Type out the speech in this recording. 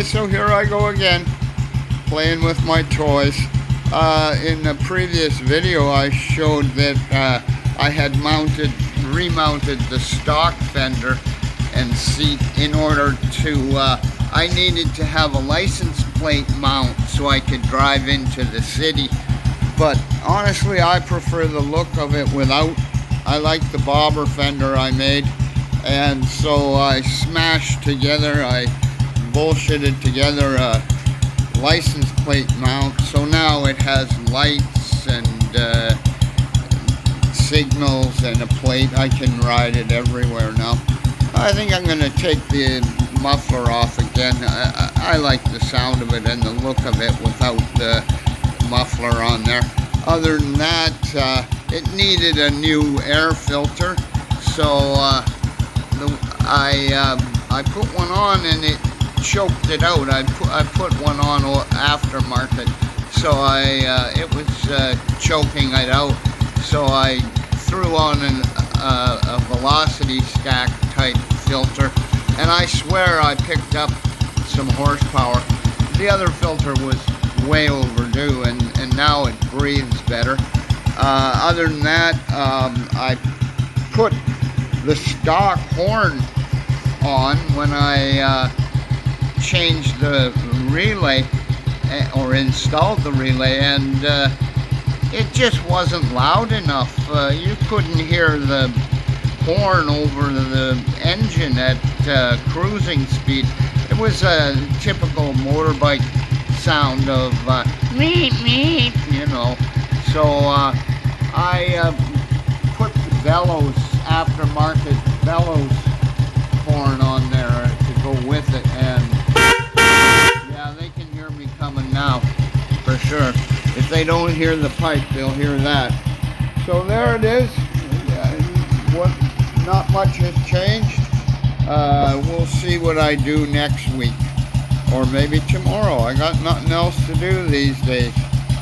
Okay, so here I go again, playing with my toys. In the previous video I showed that I had remounted the stock fender and seat in order to, I needed to have a license plate mount so I could drive into the city. But honestly, I prefer the look of it without. I like the bobber fender I made, and so I smashed together, I bullshitted together a license plate mount, so now it has lights and signals and a plate. I can ride it everywhere now. I think I'm going to take the muffler off again. I like the sound of it and the look of it without the muffler on there. Other than that, it needed a new air filter, so I put one on and it choked it out. I put one on aftermarket, so it was choking it out. So I threw on a velocity stack type filter, and I swear I picked up some horsepower. The other filter was way overdue, and now it breathes better. Other than that, I put the stock horn on when I changed the relay or installed the relay, and it just wasn't loud enough. You couldn't hear the horn over the engine at cruising speed. It was a typical motorbike sound of meep meep, you know. So I put the bellows, aftermarket bellows horn on there to go with it, and yeah, they can hear me coming now for sure. If they don't hear the pipe, they'll hear that. So there it is. Not much has changed. We'll see what I do next week, or maybe tomorrow. I got nothing else to do these days.